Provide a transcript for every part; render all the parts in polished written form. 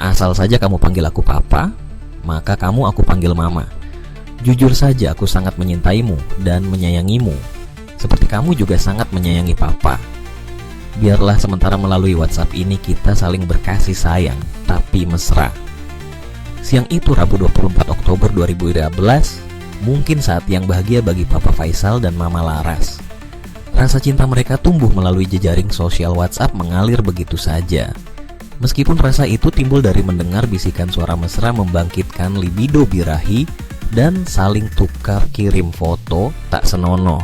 Asal saja kamu panggil aku papa, maka kamu aku panggil mama. Jujur saja aku sangat menyintaimu dan menyayangimu, seperti kamu juga sangat menyayangi papa. Biarlah sementara melalui WhatsApp ini kita saling berkasih sayang, tapi mesra. Siang itu Rabu 24 Oktober 2013, mungkin saat yang bahagia bagi Papa Faisal dan Mama Laras. Rasa cinta mereka tumbuh melalui jejaring sosial WhatsApp mengalir begitu saja. Meskipun rasa itu timbul dari mendengar bisikan suara mesra membangkitkan libido birahi dan saling tukar kirim foto tak senonoh.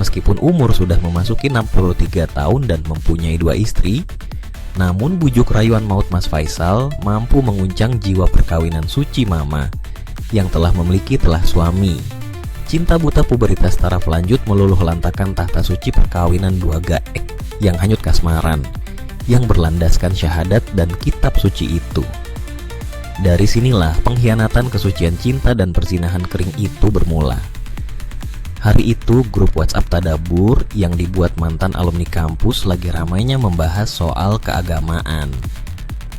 Meskipun umur sudah memasuki 63 tahun dan mempunyai 2 istri, namun bujuk rayuan maut Mas Faisal mampu menguncang jiwa perkawinan suci Mama yang telah memiliki suami. Cinta buta puberitas taraf lanjut meluluh lantakan tahta suci perkawinan 2 gaek yang hanyut kasmaran, yang berlandaskan syahadat dan kitab suci itu. Dari sinilah pengkhianatan kesucian cinta dan perzinahan kering itu bermula. Hari itu grup WhatsApp Tadabur yang dibuat mantan alumni kampus lagi ramainya membahas soal keagamaan.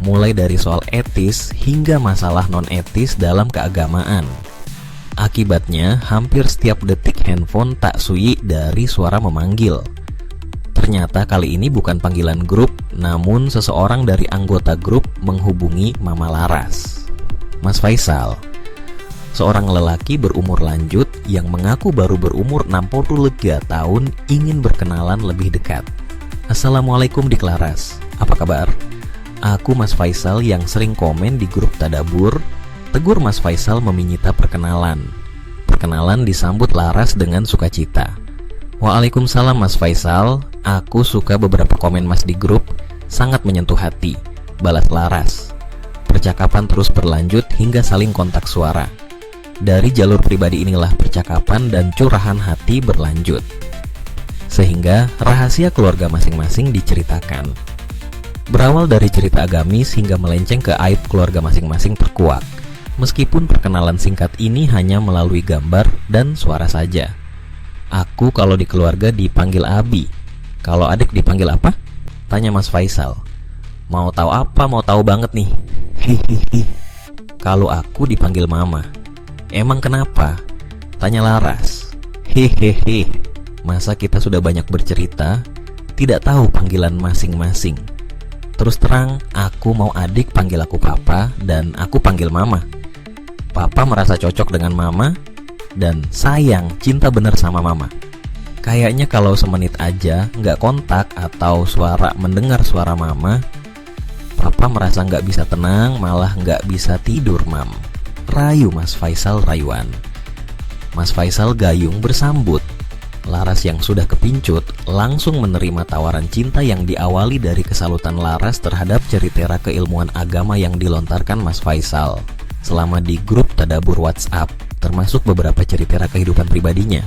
Mulai dari soal etis hingga masalah non-etis dalam keagamaan. Akibatnya hampir setiap detik handphone tak sunyi dari suara memanggil. Ternyata kali ini bukan panggilan grup, namun seseorang dari anggota grup menghubungi Mama Laras. Mas Faisal, seorang lelaki berumur lanjut yang mengaku baru berumur 63 tahun, ingin berkenalan lebih dekat. Assalamualaikum Dik Laras, apa kabar? Aku Mas Faisal yang sering komen di grup Tadabur. Tegur Mas Faisal meminta perkenalan. Perkenalan disambut Laras dengan sukacita. Waalaikumsalam Mas Faisal, aku suka beberapa komen Mas di grup, sangat menyentuh hati, balas Laras. Percakapan terus berlanjut hingga saling kontak suara. Dari jalur pribadi inilah percakapan dan curahan hati berlanjut, sehingga rahasia keluarga masing-masing diceritakan. Berawal dari cerita agamis hingga melenceng ke aib keluarga masing-masing terkuak. Meskipun perkenalan singkat ini hanya melalui gambar dan suara saja. Aku kalau di keluarga dipanggil Abi. Kalau adik dipanggil apa? Tanya Mas Faisal. Mau tahu apa? Mau tahu banget nih. Hihihi. Kalau aku dipanggil Mama. Emang kenapa? Tanya Laras. Hehehe. Masa kita sudah banyak bercerita, tidak tahu panggilan masing-masing. Terus terang, aku mau adik panggil aku Papa dan aku panggil Mama. Papa merasa cocok dengan Mama dan sayang, cinta bener sama Mama. Kayaknya kalau semenit aja nggak kontak atau mendengar suara Mama, Papa merasa nggak bisa tenang, malah nggak bisa tidur Mam. Rayu Mas Faisal rayuan. Mas Faisal gayung bersambut. Laras yang sudah kepincut langsung menerima tawaran cinta yang diawali dari kesalutan Laras terhadap ceritera keilmuan agama yang dilontarkan Mas Faisal selama di grup Tadabur WhatsApp, termasuk beberapa ceritera kehidupan pribadinya.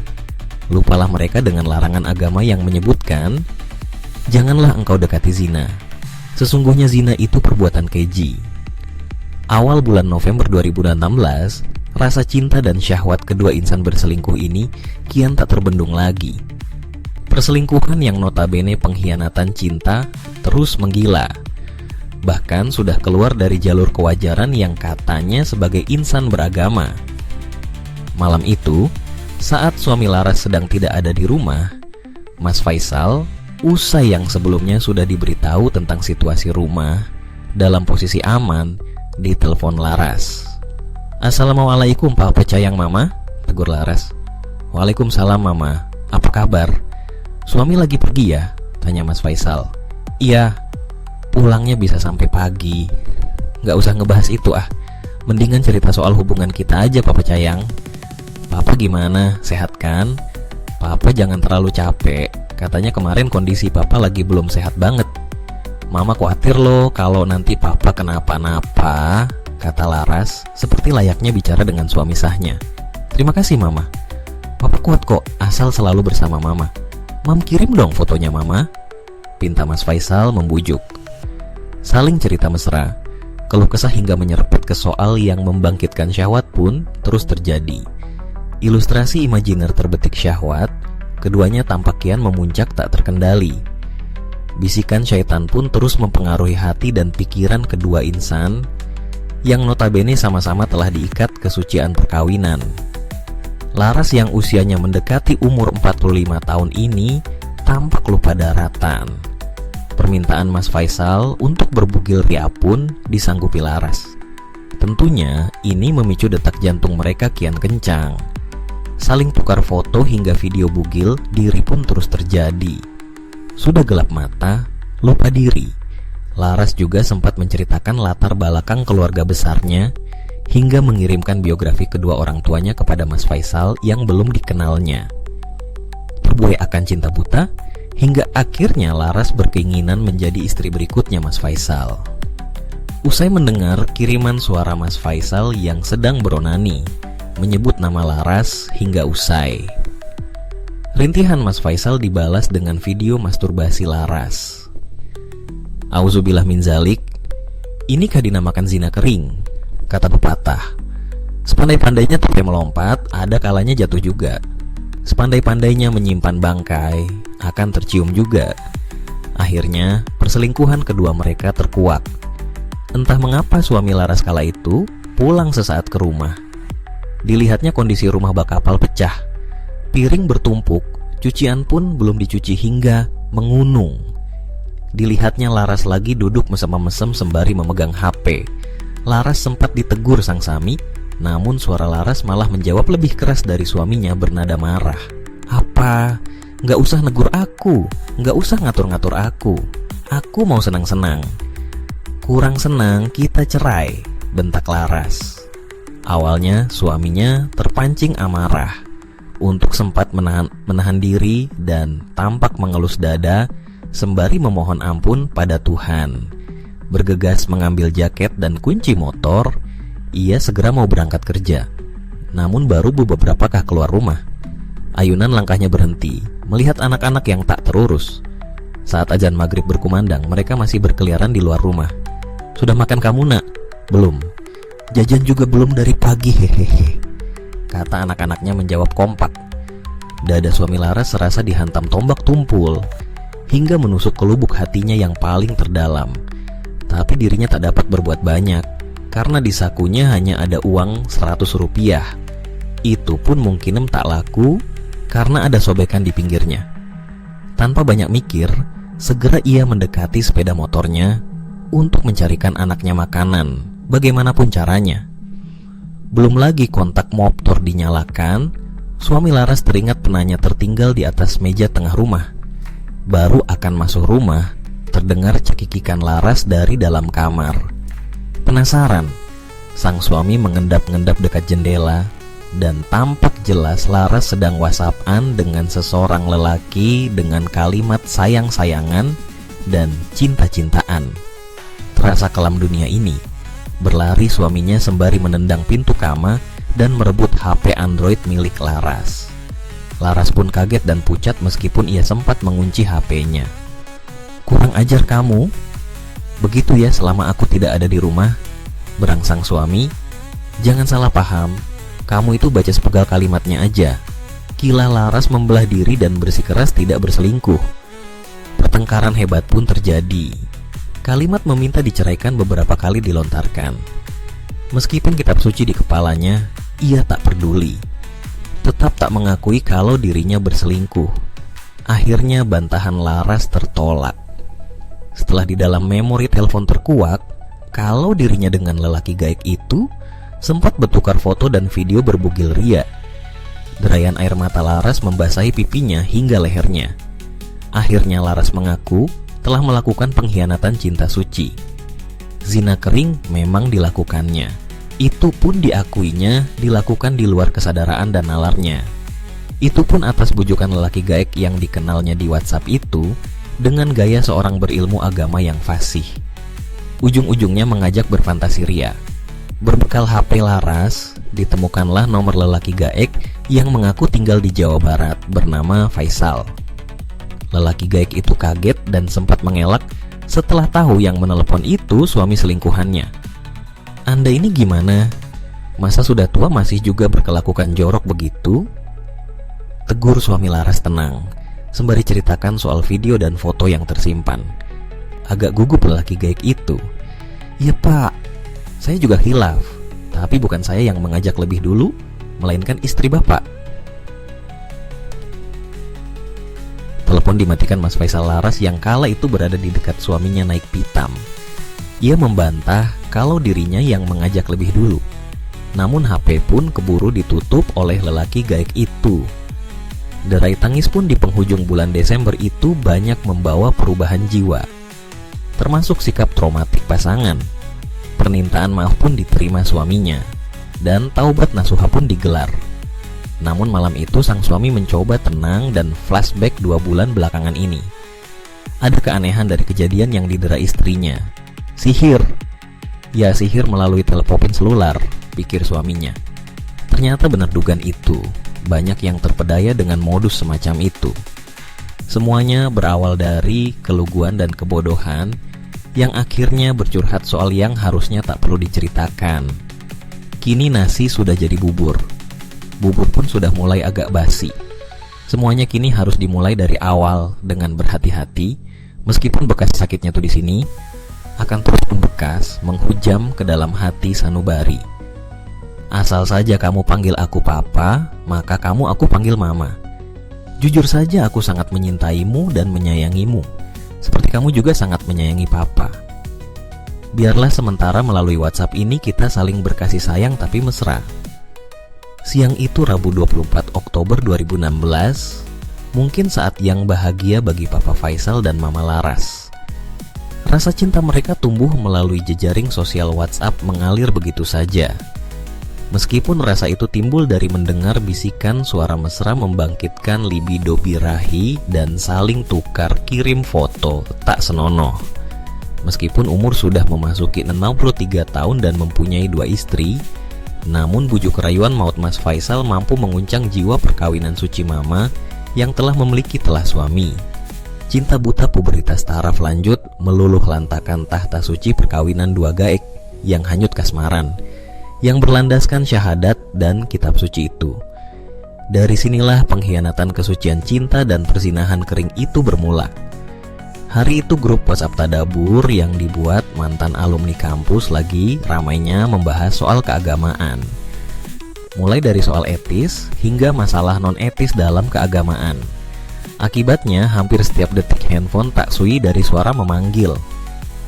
Lupalah mereka dengan larangan agama yang menyebutkan, janganlah engkau dekati zina. Sesungguhnya zina itu perbuatan keji. Awal bulan November 2016, rasa cinta dan syahwat kedua insan berselingkuh ini kian tak terbendung lagi. Perselingkuhan yang notabene pengkhianatan cinta terus menggila. Bahkan sudah keluar dari jalur kewajaran yang katanya sebagai insan beragama. Malam itu, saat suami Laras sedang tidak ada di rumah, Mas Faisal, usai yang sebelumnya sudah diberitahu tentang situasi rumah, dalam posisi aman, ditelepon Laras. Assalamualaikum Papa Cayang Mama, tegur Laras. Waalaikumsalam Mama, apa kabar? Suami lagi pergi ya? Tanya Mas Faisal. Iya, pulangnya bisa sampai pagi. Gak usah ngebahas itu ah. Mendingan cerita soal hubungan kita aja Papa Cayang. Papa gimana? Sehat kan? Papa jangan terlalu capek. Katanya kemarin kondisi Papa lagi belum sehat banget. Mama khawatir loh kalau nanti Papa kenapa-napa, kata Laras, seperti layaknya bicara dengan suami sahnya. Terima kasih Mama. Papa kuat kok, asal selalu bersama Mama. Mam kirim dong fotonya Mama, pinta Mas Faisal membujuk. Saling cerita mesra, keluh kesah hingga menyerempet ke soal yang membangkitkan syahwat pun terus terjadi. Ilustrasi imajiner terbetik syahwat, keduanya tampak kian memuncak tak terkendali. Bisikan syaitan pun terus mempengaruhi hati dan pikiran kedua insan yang notabene sama-sama telah diikat kesucian perkawinan. Laras yang usianya mendekati umur 45 tahun ini tampak lupa daratan. Permintaan Mas Faisal untuk berbugil ria pun disanggupi Laras. Tentunya ini memicu detak jantung mereka kian kencang. Saling tukar foto hingga video bugil diri pun terus terjadi. Sudah gelap mata, lupa diri, Laras juga sempat menceritakan latar belakang keluarga besarnya hingga mengirimkan biografi kedua orang tuanya kepada Mas Faisal yang belum dikenalnya. Terbuai akan cinta buta, hingga akhirnya Laras berkeinginan menjadi istri berikutnya Mas Faisal. Usai mendengar kiriman suara Mas Faisal yang sedang beronani, menyebut nama Laras hingga usai. Rintihan Mas Faisal dibalas dengan video masturbasi Laras. Auzubillah min zalik, inikah dinamakan zina kering? Kata pepatah. Sepandai-pandainya sampai melompat, ada kalanya jatuh juga. Sepandai-pandainya menyimpan bangkai, akan tercium juga. Akhirnya, perselingkuhan kedua mereka terkuak. Entah mengapa suami Laras kala itu pulang sesaat ke rumah. Dilihatnya kondisi rumah bak kapal pecah, piring bertumpuk, cucian pun belum dicuci hingga mengunung. Dilihatnya Laras lagi duduk mesem-mesem sembari memegang HP. Laras sempat ditegur sang sami, namun suara Laras malah menjawab lebih keras dari suaminya bernada marah. Apa? Nggak usah negur aku, nggak usah ngatur-ngatur aku. Aku mau senang-senang. Kurang senang kita cerai, bentak Laras. Awalnya suaminya terpancing amarah untuk sempat menahan diri dan tampak mengelus dada sembari memohon ampun pada Tuhan. Bergegas mengambil jaket dan kunci motor, ia segera mau berangkat kerja. Namun baru beberapa kah keluar rumah, ayunan langkahnya berhenti melihat anak-anak yang tak terurus. Saat azan maghrib berkumandang, mereka masih berkeliaran di luar rumah. Sudah makan kamu nak? Belum. Jajan juga belum dari pagi, hehehe, kata anak-anaknya menjawab kompak. Dada suami Laras serasa dihantam tombak tumpul hingga menusuk ke lubuk hatinya yang paling terdalam. Tapi dirinya tak dapat berbuat banyak karena di sakunya hanya ada uang 100 rupiah. Itu pun mungkin tak laku karena ada sobekan di pinggirnya. Tanpa banyak mikir, segera ia mendekati sepeda motornya untuk mencarikan anaknya makanan, bagaimanapun caranya. Belum lagi kontak motor dinyalakan, suami Laras teringat penanya tertinggal di atas meja tengah rumah. Baru akan masuk rumah, terdengar cekikikan Laras dari dalam kamar. Penasaran, sang suami mengendap-endap dekat jendela dan tampak jelas Laras sedang whatsappan dengan seseorang lelaki dengan kalimat sayang-sayangan dan cinta-cintaan. Terasa kelam dunia ini. Berlari suaminya sembari menendang pintu kamar dan merebut HP Android milik Laras. Laras pun kaget dan pucat meskipun ia sempat mengunci HP-nya. Kurang ajar kamu. Begitu ya selama aku tidak ada di rumah, berangsang suami. Jangan salah paham, kamu itu baca sepenggal kalimatnya aja. Kila Laras membelah diri dan bersikeras tidak berselingkuh. Pertengkaran hebat pun terjadi. Kalimat meminta diceraikan beberapa kali dilontarkan. Meskipun kitab suci di kepalanya, ia tak peduli. Tetap tak mengakui kalau dirinya berselingkuh. Akhirnya bantahan Laras tertolak. Setelah di dalam memori telepon terkuak kalau dirinya dengan lelaki gaib itu sempat bertukar foto dan video berbugil ria. Derayan air mata Laras membasahi pipinya hingga lehernya. Akhirnya Laras mengaku telah melakukan pengkhianatan cinta suci. Zina kering memang dilakukannya. Itu pun diakuinya dilakukan di luar kesadaran dan nalarnya. Itu pun atas bujukan lelaki gaib yang dikenalnya di WhatsApp itu dengan gaya seorang berilmu agama yang fasih. Ujung-ujungnya mengajak berfantasi ria. Berbekal HP Laras, ditemukanlah nomor lelaki gaib yang mengaku tinggal di Jawa Barat bernama Faisal. Lelaki gaib itu kaget dan sempat mengelak setelah tahu yang menelepon itu suami selingkuhannya. Anda ini gimana? Masa sudah tua masih juga berkelakuan jorok begitu? Tegur suami Laras tenang. sembari ceritakan soal video dan foto yang tersimpan. Agak gugup lelaki gaek itu. "Iya pak, saya juga khilaf, tapi bukan saya yang mengajak lebih dulu, melainkan istri bapak." Telepon dimatikan Mas Faisal Laras yang kala itu berada di dekat suaminya naik pitam. Ia membantah kalau dirinya yang mengajak lebih dulu. Namun HP pun keburu ditutup oleh lelaki gaek itu. Derai tangis pun di penghujung bulan Desember itu banyak membawa perubahan jiwa, termasuk sikap traumatik pasangan. Permintaan maaf pun diterima suaminya, dan taubat nasuha pun digelar. Namun malam itu sang suami mencoba tenang dan flashback 2 bulan belakangan ini. Ada keanehan dari kejadian yang didera istrinya. Sihir. Ya, sihir melalui telepon selular, pikir suaminya. Ternyata benar dugaan itu. Banyak yang terpedaya dengan modus semacam itu. Semuanya berawal dari keluguan dan kebodohan yang akhirnya bercurhat soal yang harusnya tak perlu diceritakan. Kini nasi sudah jadi bubur. Bubur pun sudah mulai agak basi. Semuanya kini harus dimulai dari awal dengan berhati-hati, meskipun bekas sakitnya tuh di sini akan terus membekas, menghujam ke dalam hati sanubari. Asal saja kamu panggil aku papa, maka aku panggil mama. Jujur saja aku sangat menyintaimu dan menyayangimu, seperti kamu juga sangat menyayangi papa. Biarlah sementara melalui WhatsApp ini kita saling berkasih sayang tapi mesra. Siang itu Rabu 24 Oktober 2016, mungkin saat yang bahagia bagi Papa Faisal dan Mama Laras. Rasa cinta mereka tumbuh melalui jejaring sosial WhatsApp mengalir begitu saja. Meskipun rasa itu timbul dari mendengar bisikan suara mesra membangkitkan libido birahi dan saling tukar kirim foto tak senonoh. Meskipun umur sudah memasuki 63 tahun dan mempunyai 2 istri, namun bujuk rayuan maut Mas Faisal mampu menguncang jiwa perkawinan suci mama yang telah memiliki telah suami. Cinta buta puberitas taraf lanjut meluluh lantakan tahta suci perkawinan 2 gaek yang hanyut kasmaran, yang berlandaskan syahadat dan kitab suci itu. Dari sinilah pengkhianatan kesucian cinta dan perzinahan kering itu bermula. Hari itu grup WhatsApp Tadabur yang dibuat mantan alumni kampus lagi ramainya membahas soal keagamaan. Mulai dari soal etis hingga masalah non-etis dalam keagamaan. Akibatnya hampir setiap detik handphone tak sui dari suara memanggil.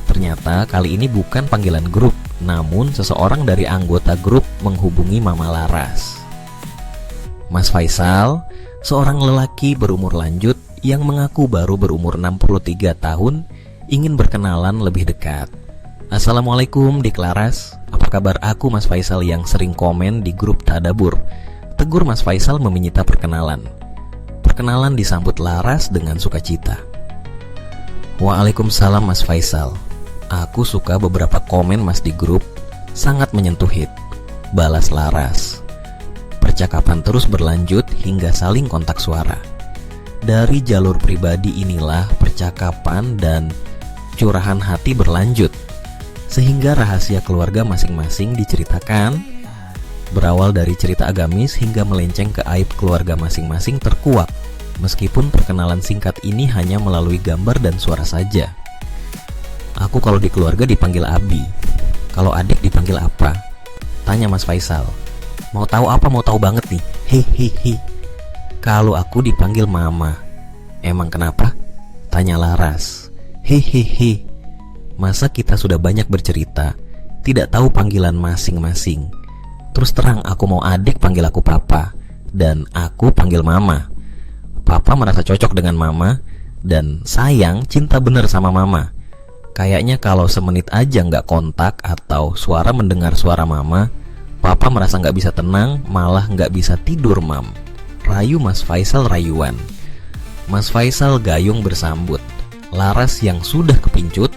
Ternyata kali ini bukan panggilan grup, namun seseorang dari anggota grup menghubungi Mama Laras. Mas Faisal, seorang lelaki berumur lanjut yang mengaku baru berumur 63 tahun, ingin berkenalan lebih dekat. "Assalamualaikum Dik Laras, apa kabar aku Mas Faisal yang sering komen di grup Tadabur?" Tegur Mas Faisal meminta perkenalan. Perkenalan disambut Laras dengan sukacita. "Waalaikumsalam Mas Faisal. Aku suka beberapa komen Mas di grup, sangat menyentuh hit," balas Laras. Percakapan terus berlanjut hingga saling kontak suara. Dari jalur pribadi inilah percakapan dan curahan hati berlanjut, sehingga rahasia keluarga masing-masing diceritakan. Berawal dari cerita agamis hingga melenceng ke aib keluarga masing-masing terkuak, meskipun perkenalan singkat ini hanya melalui gambar dan suara saja. "Aku kalau di keluarga dipanggil Abi. Kalau adik dipanggil apa?" tanya Mas Faisal. "Mau tahu apa? Mau tahu banget nih. Hehehe. Kalau aku dipanggil Mama." "Emang kenapa?" tanya Laras. "Hehehe. Masa kita sudah banyak bercerita, tidak tahu panggilan masing-masing. Terus terang aku mau adik panggil aku Papa, dan aku panggil Mama. Papa merasa cocok dengan Mama, dan sayang cinta bener sama Mama. Kayaknya kalau semenit aja nggak kontak atau suara mendengar suara Mama, Papa merasa nggak bisa tenang, malah nggak bisa tidur Mam." Rayu Mas Faisal rayuan. Mas Faisal gayung bersambut. Laras yang sudah kepincut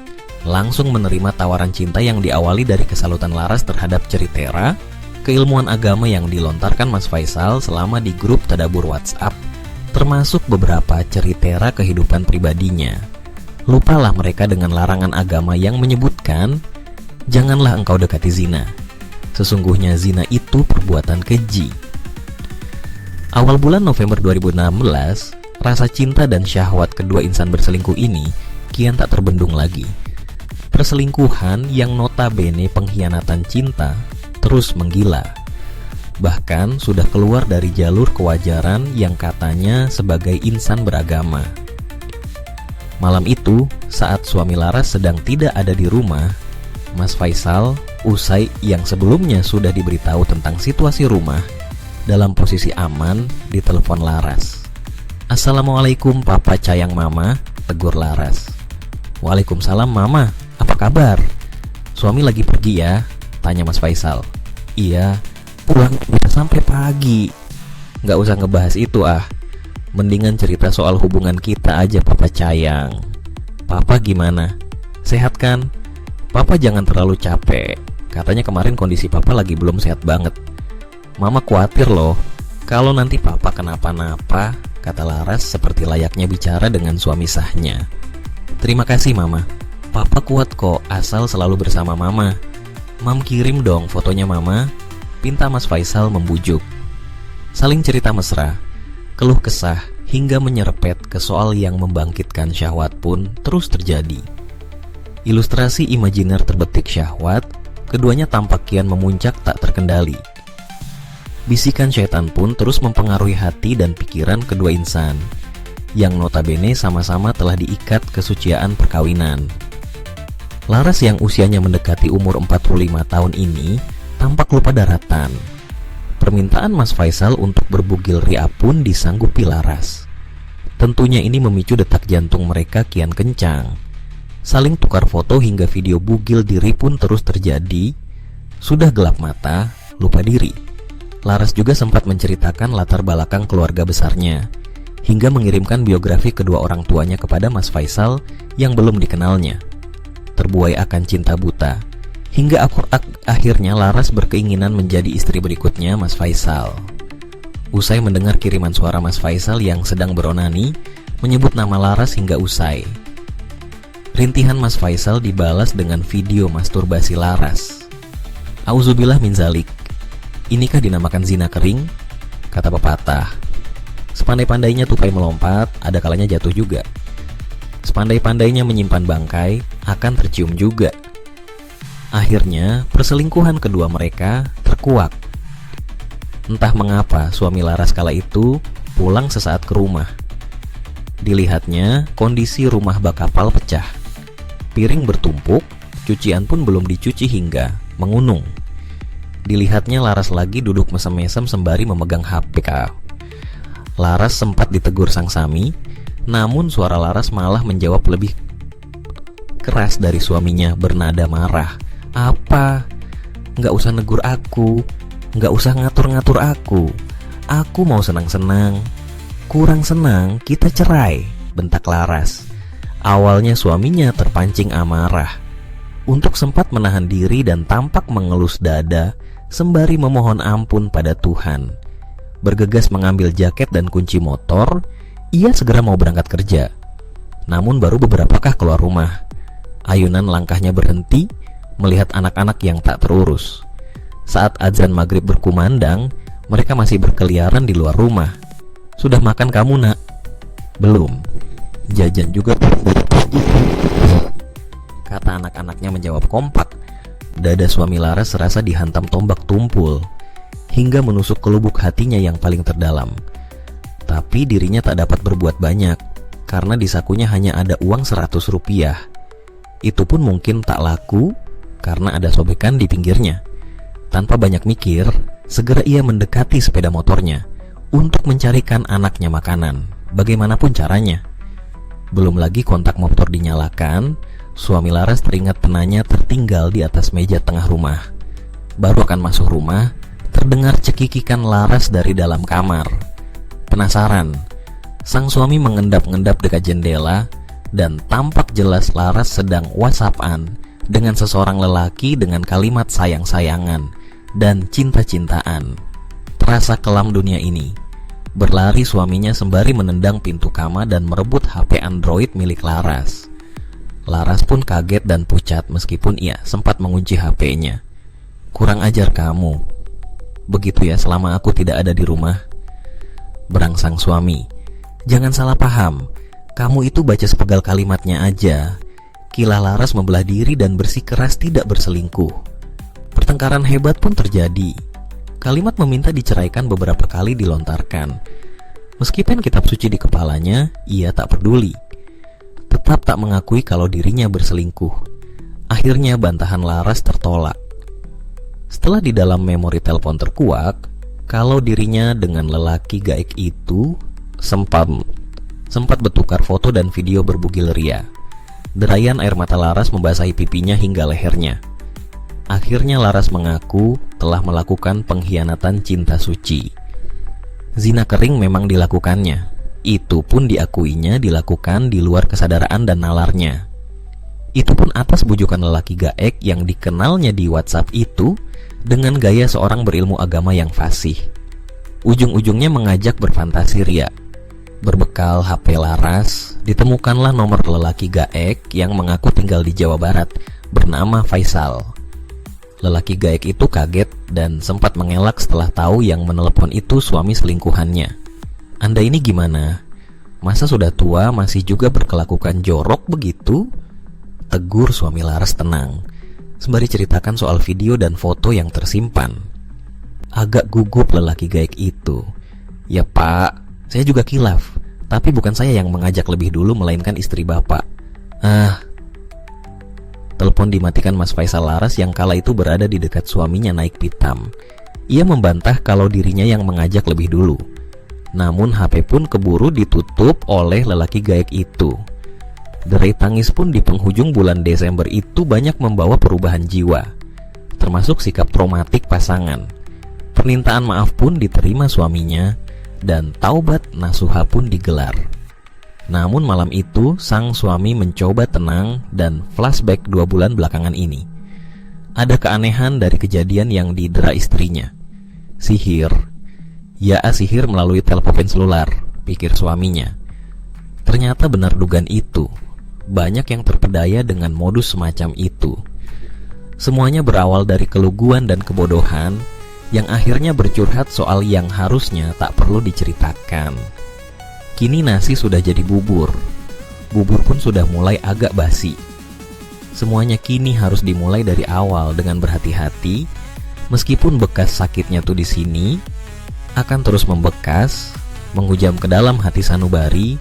langsung menerima tawaran cinta yang diawali dari kesalutan Laras terhadap ceritera, keilmuan agama yang dilontarkan Mas Faisal selama di grup Tadabur WhatsApp, termasuk beberapa ceritera kehidupan pribadinya. Lupalah mereka dengan larangan agama yang menyebutkan, "Janganlah engkau dekati zina. Sesungguhnya zina itu perbuatan keji." Awal bulan November 2016, Rasa cinta dan syahwat kedua insan berselingkuh ini kian tak terbendung lagi. Perselingkuhan yang notabene pengkhianatan cinta terus menggila. Bahkan sudah keluar dari jalur kewajaran yang katanya sebagai insan beragama. Malam itu, saat suami Laras sedang tidak ada di rumah, Mas Faisal, usai yang sebelumnya sudah diberitahu tentang situasi rumah, dalam posisi aman ditelepon Laras. "Assalamualaikum Papa Cayang Mama," tegur Laras. "Waalaikumsalam Mama, apa kabar? Suami lagi pergi ya?" tanya Mas Faisal. "Iya, pulang udah sampai pagi." "Gak usah ngebahas itu ah. Mendingan cerita soal hubungan kita aja Papa Cayang. Papa gimana? Sehat kan? Papa jangan terlalu capek. Katanya kemarin kondisi Papa lagi belum sehat banget. Mama khawatir loh kalau nanti Papa kenapa-napa," kata Laras seperti layaknya bicara dengan suami sahnya. "Terima kasih Mama. Papa kuat kok asal selalu bersama Mama. Mam kirim dong fotonya Mama," pinta Mas Faisal membujuk. Saling cerita mesra, keluh kesah hingga menyerepet ke soal yang membangkitkan syahwat pun terus terjadi. Ilustrasi imajiner terbetik syahwat, keduanya tampak kian memuncak tak terkendali. Bisikan syaitan pun terus mempengaruhi hati dan pikiran kedua insan, yang notabene sama-sama telah diikat kesucian perkawinan. Laras yang usianya mendekati umur 45 tahun ini tampak lupa daratan. Permintaan Mas Faisal untuk berbugil ria pun disanggupi Laras. Tentunya ini memicu detak jantung mereka kian kencang. Saling tukar foto hingga video bugil diri pun terus terjadi. Sudah gelap mata, lupa diri. Laras juga sempat menceritakan latar belakang keluarga besarnya, hingga mengirimkan biografi kedua orang tuanya kepada Mas Faisal yang belum dikenalnya. Terbuai akan cinta buta, hingga akhirnya Laras berkeinginan menjadi istri berikutnya Mas Faisal. Usai mendengar kiriman suara Mas Faisal yang sedang beronani, menyebut nama Laras hingga usai. Rintihan Mas Faisal dibalas dengan video masturbasi Laras. "Auzubillah min zalik. Inikah dinamakan zina kering?" kata pepatah. Sepandai-pandainya tupai melompat, ada kalanya jatuh juga. Sepandai-pandainya menyimpan bangkai, akan tercium juga. Akhirnya, perselingkuhan kedua mereka terkuak. Entah mengapa suami Laras kala itu pulang sesaat ke rumah. Dilihatnya, kondisi rumah bak kapal pecah. Piring bertumpuk, cucian pun belum dicuci hingga mengunung. Dilihatnya Laras lagi duduk mesem-mesem sembari memegang HP. Laras sempat ditegur sang sami, namun suara Laras malah menjawab lebih keras dari suaminya bernada marah. "Apa? Nggak usah negur aku, nggak usah ngatur-ngatur aku. Aku mau senang-senang. Kurang senang, kita cerai," bentak Laras. Awalnya suaminya terpancing amarah. Untuk sempat menahan diri dan tampak mengelus dada sembari memohon ampun pada Tuhan. Bergegas mengambil jaket dan kunci motor, ia segera mau berangkat kerja. Namun baru beberapakah keluar rumah, ayunan langkahnya berhenti melihat anak-anak yang tak terurus. Saat azan maghrib berkumandang, mereka masih berkeliaran di luar rumah. "Sudah makan kamu nak?" "Belum." "Jajan juga kata anak-anaknya menjawab kompak. Dada suami Laras serasa dihantam tombak tumpul, hingga menusuk ke lubuk hatinya yang paling terdalam. Tapi dirinya tak dapat berbuat banyak, karena di sakunya hanya ada uang 100 rupiah. Itu pun mungkin tak laku, karena ada sobekan di pinggirnya. Tanpa banyak mikir, segera ia mendekati sepeda motornya, untuk mencarikan anaknya makanan, bagaimanapun caranya. Belum lagi kontak motor dinyalakan, suami Laras teringat penanya tertinggal di atas meja tengah rumah. Baru akan masuk rumah, terdengar cekikikan Laras dari dalam kamar. Penasaran, sang suami mengendap-endap dekat jendela dan tampak jelas Laras sedang whatsappan dengan seseorang lelaki dengan kalimat sayang-sayangan dan cinta-cintaan. Terasa kelam dunia ini. Berlari suaminya sembari menendang pintu kamar dan merebut HP Android milik Laras. Laras pun kaget dan pucat meskipun ia sempat mengunci HP-nya. "Kurang ajar kamu. Begitu ya selama aku tidak ada di rumah," berangsang suami. Jangan salah paham, kamu itu baca sepenggal kalimatnya aja. Kilah Laras membelah diri dan bersikeras tidak berselingkuh. Pertengkaran hebat pun terjadi. Kalimat meminta diceraikan beberapa kali dilontarkan. Meskipun kitab suci di kepalanya, ia tak peduli. Tetap tak mengakui kalau dirinya berselingkuh. Akhirnya bantahan Laras tertolak. Setelah di dalam memori telepon terkuak, kalau dirinya dengan lelaki gaek itu sempat bertukar foto dan video berbugil ria. Derayan air mata Laras membasahi pipinya hingga lehernya. Akhirnya Laras mengaku telah melakukan pengkhianatan cinta suci. Zina kering memang dilakukannya. Itu pun diakuinya dilakukan di luar kesadaran dan nalarnya. Itu pun atas bujukan lelaki gaek yang dikenalnya di WhatsApp itu dengan gaya seorang berilmu agama yang fasih. Ujung-ujungnya mengajak berfantasi ria. Berbekal HP Laras, ditemukanlah nomor lelaki gaek yang mengaku tinggal di Jawa Barat bernama Faisal. Lelaki gaek itu kaget dan sempat mengelak setelah tahu yang menelepon itu suami selingkuhannya. Anda ini gimana? Masa sudah tua masih juga berkelakuan jorok begitu? Tegur suami Laras tenang, sembari ceritakan soal video dan foto yang tersimpan. Agak gugup lelaki gaek itu. Ya pak, saya juga kilaf, tapi bukan saya yang mengajak lebih dulu melainkan istri bapak. Telepon dimatikan Mas Faisal Laras yang kala itu berada di dekat suaminya naik pitam. Ia membantah kalau dirinya yang mengajak lebih dulu. Namun HP pun keburu ditutup oleh lelaki gaek itu. Derai tangis pun di penghujung bulan Desember itu banyak membawa perubahan jiwa, termasuk sikap traumatik pasangan. Permintaan maaf pun diterima suaminya dan taubat nasuha pun digelar. Namun malam itu sang suami mencoba tenang dan flashback 2 bulan belakangan ini. Ada keanehan dari kejadian yang didera istrinya. Sihir. Ya sihir melalui telepon selular, pikir suaminya. Ternyata benar dugaan itu. Banyak yang terpedaya dengan modus semacam itu. Semuanya berawal dari keluguan dan kebodohan yang akhirnya bercurhat soal yang harusnya tak perlu diceritakan. Kini nasi sudah jadi bubur. Bubur pun sudah mulai agak basi. Semuanya kini harus dimulai dari awal dengan berhati-hati. Meskipun bekas sakitnya tuh di sini akan terus membekas, menghujam ke dalam hati sanubari